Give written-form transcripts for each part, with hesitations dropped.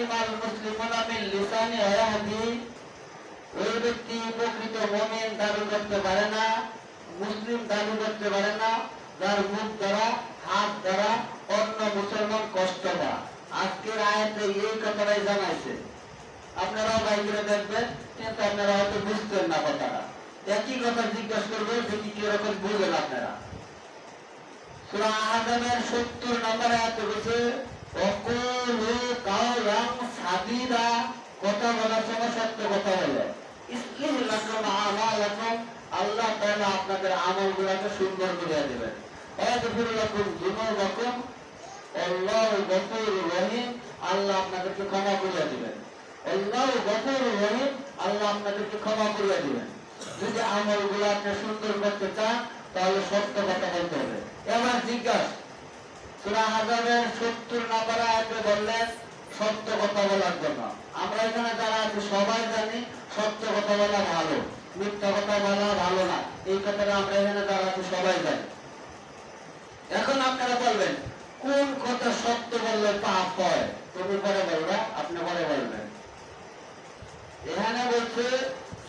সালিমাল মুসলিমুনা মিন লিসানি ওয়াহদি, ওই ব্যক্তি প্রকৃত মুমিন দাবি করতে পারে না, মুসলিম দাবি করতে পারে না যার মুখ দ্বারা হাত দ্বারা অন্য মুসলমান কষ্ট দেয়। আজকের আয়াতে এই কথাটাই জানাইছে। আপনারাও বাইরে দেখবেন, কিন্তু আপনারা হয়তো বুঝতেন না কথাটা। একই কথা জিজ্ঞাসা করবেন, দেখি কিরকম বুঝেন আপনারা। সূরা আহজাবের 70 নম্বর আয়াতে বলছে ওয়াকুলু কাওলান সাদীদা, কথা বলার সময় সত্য কথা বলে। ইসলিহ লাকুম আমালাকুম, আল্লাহ তাআলা আপনাদের আমলগুলোকে সুন্দর করে দিবেন। ওয়াগফির লাকুম যুনুবাকুম, আল্লাহু গফুরুর রহিম, আল্লাহ আপনাদেরকে ক্ষমা করে দিবেন। আল্লাহু গফুরুর রহিম, আল্লাহ আপনাদেরকে ক্ষমা করে দিবেন। যদি আমলগুলো আপনি সুন্দর করতে চান তাহলে সত্য কথা বলতে হবে। এবার জিজ্ঞাসা, সূরা আহজাবের 70 নম্বর আয়াতে বললেন সত্য কথা বলার জন্য। আমরা এখানে যারা আছি সবাই জানি সত্য কথা বলা ভালো, মিথ্যা কথা বলা ভালো না। এই কথাটা আমরা এখানে যারা আছি সবাই জানি। এখন আপনারা বলবেন কোন কথা সত্য বললে পাপ হয়? তুমি পরে বলবা, আপনি পরে বলবেন। এখানে বলছে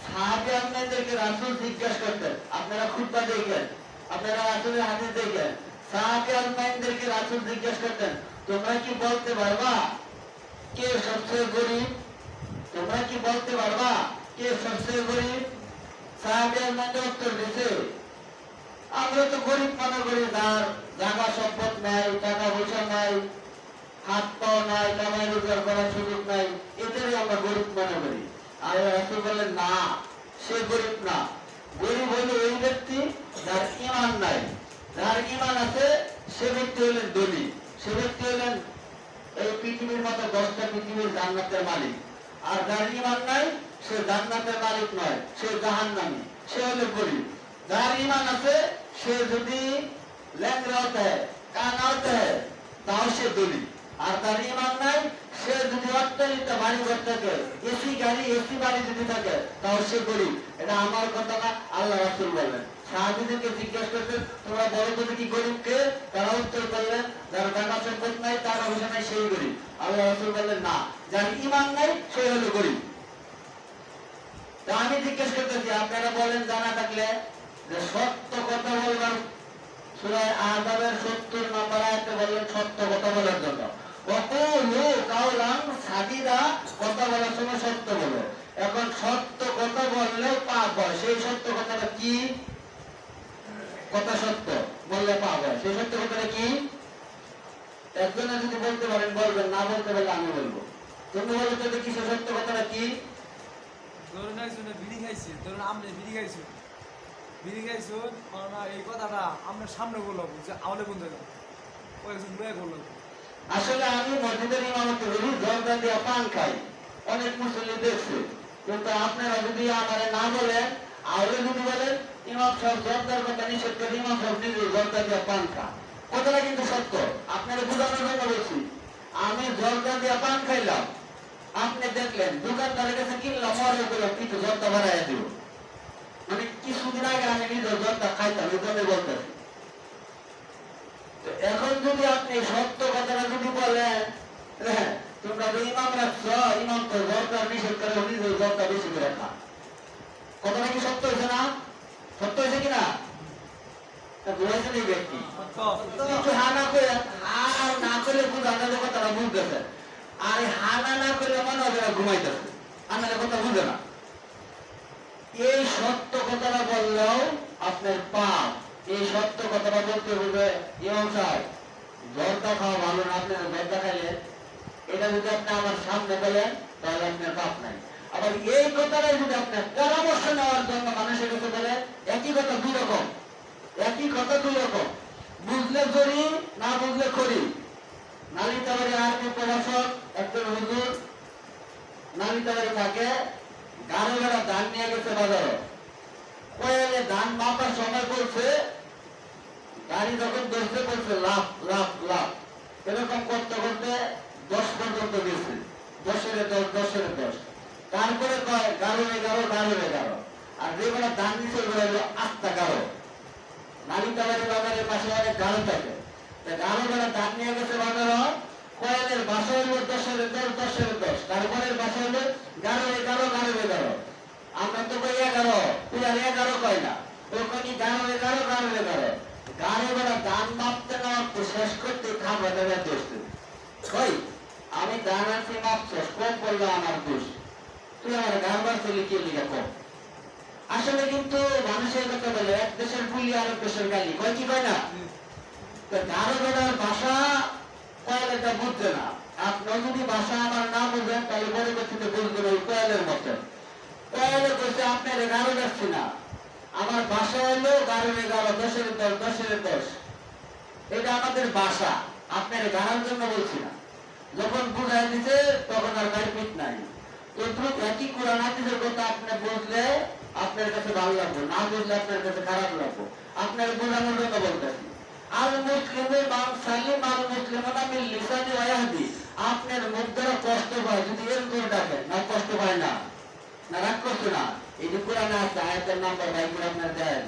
সাহাবী আপনাদেরকে রাসূল জিজ্ঞাসা করতেন। আপনারা খুতবা দেখেন, আপনারা রাসূলের হাদিস দেখেন। সাহাবী আপনাদেরকে রাসূল জিজ্ঞাসা করতেন, তোমরা কি বলতে পারবা কে সবচেয়ে গরীব? তোমরা কি বলতে পারবা কে সবচেয়ে গরীব? সাহাবী আপনাদের উত্তর দিছে, আমরা তো গরীব মনে করি যার জায়গা সম্পদ নাই, টাকা পয়সা নাই, হাত পাও নাই, কামাই রোজগার করার সুযোগ নাই, এটাই আমরা গরীব মনে করি। আর রাসূল বললেন না, সে গরীব না। গরীব হইল ওই ব্যক্তি যার ঈমান নাই। যার ঈমান আছে সে ব্যক্তি হলেন ধনী। সে ব্যক্তি হলেন এই পৃথিবীর মতো 10টা পৃথিবীর জান্নাতের মালিক। আর যার ঈমান নাই সে জান্নাতের মালিক নয়, সে জাহান্নামী, সে হলো গরীব। যার ঈমান আছে সে যদি ল্যাংড়া হতে হয়, কানা হতে হয়, তাও সে ধনী। আর তার ঈমান নাই, সে যদি অট্টালিকা বাড়ি ঘর থাকে, এসি গাড়ি এসি বাড়ি যদি থাকে, তাও সে গরীব। এটা আমার কথা না, আল্লাহ রাসূল বলেন। সাহাবীদেরকে জিজ্ঞাসা করতেন, তোমরা বলো তো দেখি গরীব কে? তারা উত্তর করলেন, যার টাকা সম্পদ নাই, টাকা পয়সা নাই, সেই গরীব। আল্লাহ রাসূল বললেন না, যার ঈমান নাই সে হলো গরীব। তা আমি জিজ্ঞেস করতেছি, আপনারা বলেন জানা থাকলে যে সত্য কথা বলবার, সূরা আহজাবের 70 নম্বর আয়াতে বললেন সত্য কথা বলার জন্য। ওয়াকুলু কাওলান সাদীদা, কথা বলার সময় সত্য বলো। এখন সত্য কথা বললেও পাপ হয়, সেই সত্য কথাটা কি? কথা সত্য বললে পাপ হয়, সেই সত্য কথাটা কি? একজনে যদি বলতে পারেন বলবেন, না বলতে পারলে আমি বলবো। তুমি বলো তো দেখি সেই সত্য কথাটা কি? ধরুন একজনে বিড়ি খাইছে, ধরুন আপনি বিড়ি খাইছো, এই কথাটা আমরা সামনে বললাম যে আমলে কোন জায়গা ওই একজন বয়ে বললাম। আসলে আমি মসজিদের ইমামতি করি, জর্দা দিয়ে পান খাই, অনেক মুসল্লি দেখছে। কিন্তু আপনারা যদি আমারে না বলেন, আহলে যদি বলেন ইমাম সাহেব জর্দার কথা নিষেধ করে, ইমাম সাহেব নিজে জর্দা দিয়ে পান খা, কথাটা কিন্তু সত্য। আপনারা বোঝানোর জন্য বলছি। আমি জর্দা দিয়ে পান খাইলাম, আপনি দেখলেন দোকানদারের কাছে কিনলাম, মনে করলাম কিছু জর্দা বাড়াইয়া দিব। মানে কিছুদিন আগে আমি নিজে জর্দা খাইতাম, এই জন্য বলতেছি। এখন যদি আপনি সত্য কথাটা যদি বলেন, হ্যাঁ তোমরা তো ইমাম রাখছো, ইমাম তো জর্দা নিষেধ করে, নিজে জর্দা বেশি করে খা, কথাটা কি সত্য হয়েছে না? সত্য হয়েছে কিনা? বুঝেছেন এই ব্যক্তি? কিছু হা না করে, হা না করে বুঝানো যে কথাটা বুঝতেছে, আর হানা না করলে মনে হবে না ঘুমাইতেছে, আপনার কথা বুঝে না। এই সত্য কথাটা বললেও আপনার পাপ। এই সত্য কথাটা বলতে হবে, ইমাম সাহেব জর্দা খাওয়া ভালো না, আপনার জর্দা খাইলে, এটা যদি আপনি আমার সামনে বলেন তাহলে আপনার পাপ নাই। আবার এই কথাটাই যদি আপনার পরামর্শ নেওয়ার জন্য মানুষের কাছে বলেন, একই কথা দুই রকম, একই কথা দুই রকম, বুঝলে করি, না বুঝলে করি। নালিতাবাড়ি আর্মি প্রশাসক একজন হুজুর নালিতাবাড়ি থাকে, গাড়ি ভাড়া ধান নিয়ে গেছে বাজারে, কয়েলে ধান মাপার সময় বলছে, গাড়ি যখন ধরতে বলছে লাভ লাভ লাভ, এরকম করতে করতে 10 পর্যন্ত গেছে, 10-এর 10, 10-এর 10, তারপরে কয় 11-11, 11-11, আর যেগুলো ধান দিচ্ছে ওগুলো হলো 8-11। নালিতাবাড়ি বাজারের পাশে অনেক গাড়ি থাকে, গাড়ি ভাড়া ধান নিয়ে গেছে বাজারে, কয়েলের বাসা হইল 10-এর 10, 10-এর 10, তারপরের ভাষা হলো 11 আমরা তো কই 11 পুরার 11 কয় না ও কই 11 গানে বলা দান মাপতে না মাপতে শেষ করতে খাবার দেওয়ার দোষ কই আমি দান আনছি মাপছস কম পড়লো আমার দোষ তুই আমার গান বাড়তে লিখে লিখে কম আসলে কিন্তু মানুষের কথা বলে এক দেশের বুলি আর এক দেশের গালি কয় কি কয় না তো গারোগার ভাষা কয়েলটা বুঝছে না আপনার যদি ভাষা আমার না বুঝেন তাহলে পরবর্তীতে বুঝবেন ওই কয়েলের মতো কয়েলে বলছে আপনার গারো যাচ্ছি না আমার ভাষা হলো 11 10 এটা আমাদের ভাষা আপনার গানার জন্য বলছি না যখন বুঝাই দিতে তখন আর মারপিট নাই এগুলো একই কোরআন হাদিসের কথা আপনি বুঝলে আপনার কাছে ভালো লাগবে না বুঝলে আপনার কাছে খারাপ লাগবে আপনার বোঝানোর জন্য বলতেছি আল মুসলিমে মান সালিম আল মুসলিমানা মিন লিসানি ওয়া ইয়াহদি আপনার মুখ দ্বারা কষ্ট পায় যদি এর করে ডাকেন না কষ্ট পায় না না রাগ করছে না এই যে কোরআনে আছে আয়াতের নাম্বার বাইগুলো আপনার দেয়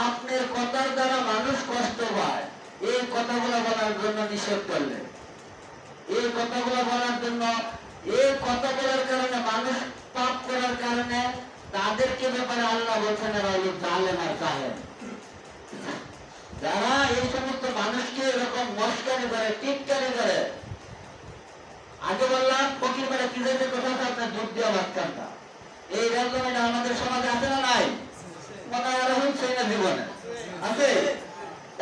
আপনার কথার দ্বারা মানুষ কষ্ট পায় এই কথাগুলো বলার জন্য নিষেধ করলেন এই কথাগুলো বলার জন্য এই কথা বলার কারণে মানুষ পাপ করার কারণে তাদেরকে ব্যাপারে আল্লাহ বলছেন এরা হলো জালেম আর জাহেল যারা এই সমস্ত মানুষকে এরকম মস্কারি করে টিটকারি করে আগে বললাম ফকির বেড়া কি যাইতে কথা আপনার দুধ দেওয়া বাচ্চাটা এই রাজনীতিটা আমাদের সমাজে আছে না নাই মনে হয় হচ্ছে না জীবনে আছে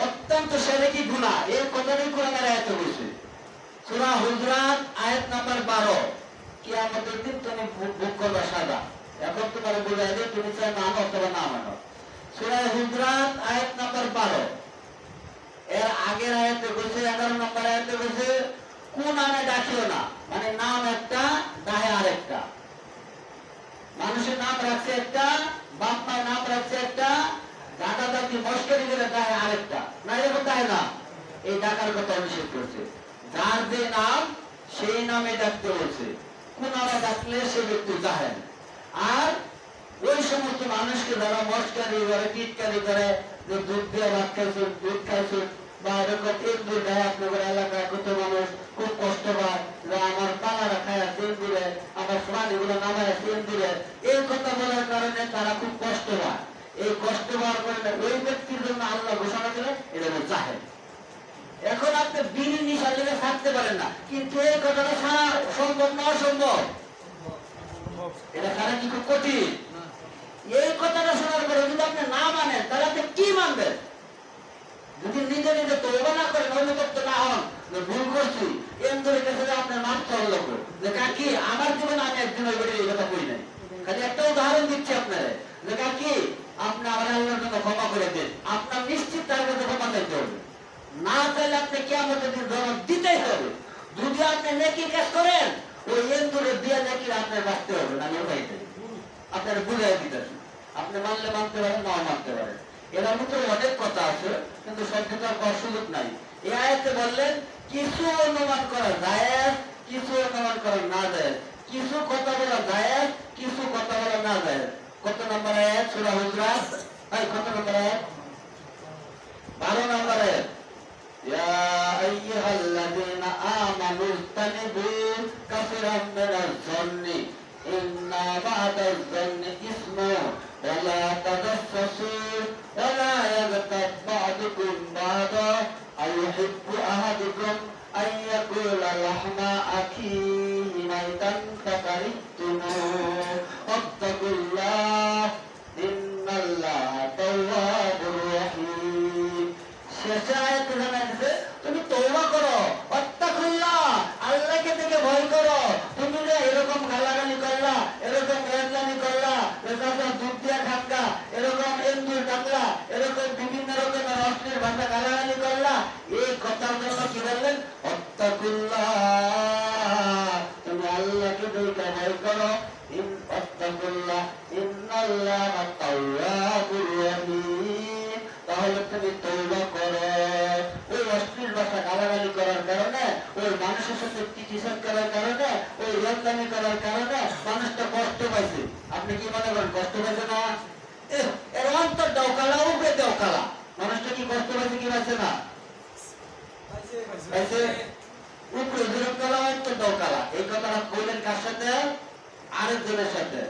অত্যন্ত সেরেকি গুনাহ এই কথাটাই কোরআনের আয়াতে বলছে সূরা হুজুরাত আয়াত নাম্বার 12 কিয়ামতের দিন তুমি ভোগ করবে সাজা এখন তোমার বলে যে তুমি চাই মানো অথবা না মানো সূরা হুজুরাত আয়াত নাম্বার 12 এর আগের আয়াতে বলছে 11 নম্বর আয়াতে বলছে কোন নামে ডাকিও না মানে নাম একটা দাহে আরেকটা মানুষের নাম রাখছে একটা বাপ মায়ের নাম রাখছে একটা দাদা দাদি মস্করি করে দাহে আরেকটা না এরকম দাহে না এই ডাকার কথা নিষেধ করছে যার যে নাম সেই নামে ডাকতে বলছে কোন নামে ডাকলে সে ব্যক্তি জাহেল আর ওই সমস্ত মানুষকে যারা মস্করি করে টিটকারি করে যে দুধ দিয়ে ভাত খাইছেন দুধ খাইছেন বা এরকম এক দুধ দেয় আপনাদের এলাকায় কত মানুষ খুব কষ্ট পায় যে আমার পালারা খায় তেল দিলে আমার সোনালিগুলো নামায় তেল দিলে এই কথা বলার কারণে তারা খুব কষ্ট পায় এই কষ্ট পাওয়ার কারণে ওই ব্যক্তির জন্য আল্লাহ ঘোষণা করে এটা হলো জাহেল এখন আপনি বিড়ি নিশা লেগে থাকতে পারেন না কিন্তু এই কথাটা সারা সম্ভব না অসম্ভব এটা সারা কি খুব কঠিন এই কথাটা শোনার পরে যদি আপনি না মানেন তাহলে আপনি কি মানবেন যদি নিজে নিজে তওবা না করেন অনুতপ্ত না হন ভুল করছি এমন কাছে আপনার মানতে হলো যে কাকি আমার জীবনে আমি একদিন ওই এই কথা কই নাই খালি একটা উদাহরণ দিচ্ছি আপনারে যে কাকি আপনি আমার আল্লাহর জন্য ক্ষমা করে দেন আপনার নিশ্চিত তার কাছে ক্ষমা চাইতে হবে না চাইলে আপনি কিয়ামতের দিন জবাব দিতেই হবে যদি আপনি নেকি কাজ করেন ওই এন্দুরে দিয়ে নাকি আপনার বাঁচতে হবে না ওইটাই আপনার বুঝাই দিতেছেন আপনি মানলে মানতে পারেন না মানতে পারেন এর ভিতরে অনেক কথা আছে কিন্তু সবকিছু করার সুযোগ নাই এই আয়াতে বললেন কিছু অনুমান করা জায়েজ কিছু অনুমান করা না জায়েজ কিছু কথা বলা জায়েজ কিছু কথা বলা না জায়েজ কত নম্বর আয়াত সূরা হুজুরাত কত নম্বর আয়াত 12 নম্বর আয়াত ইয়া আইয়ুহাল্লাযীনা আমানু ইজতানিবু কাসীরাম মিনাজ-যন্নি ইন্না বা'দাজ-যন্নি ইসমুন ওয়া লা তাজাসসু ওয়া লা ইয়াগতাব বা'দুকুম বা'দা আইয়ুহিব্বু আহাদুকুম আন ইয়াকুলা লাহমা আখিহি মাইতান ফাকারিহতুমুহু ওয়াত্তাকুল্লাহ ইন্নাল্লাহা তাওয়াবুর রহিম শেষে আয়াত জানাইছে তুমি তওবা করো ওয়াত্তাকুল্লাহ আল্লাহকে থেকে ভয় করো তুমি যে এরকম গালাগালি করলা এরকম গালাগালি করলা এরকম দুধ দিয়া খাক্কা এরকম এন্দুর ডাকলা এরকম বিভিন্ন রকমের অশ্লীল ভাষা গালাগালি করলা এই কথার জন্য কি বললেন ওয়াত্তাকুল্লাহ তুমি আল্লাহকে থেকে ভয় করো ওয়াত্তাকুল্লাহ ইন্নাল্লাহা তাওয়াবুর রহিম তাহলে তুমি তওবা করো ওই অশ্লীল ভাষা গালাগালি করার কারণে ওই মানুষের সাথে টিটিসান করার কারণে ওই রমজানি করার কারণে মানুষটা কষ্ট পাইছে আপনি কি মনে করেন কষ্ট পাইছে না এর অন্তর দাওকালা উপরে দাওকালা মানুষটা কি কষ্ট পাইছে কি পাইছে না পাইছে উপরে যেরকম কালা অন্তর দাওকালা এই কথাটা কইলেন কার সাথে? আরেকজনের সাথে।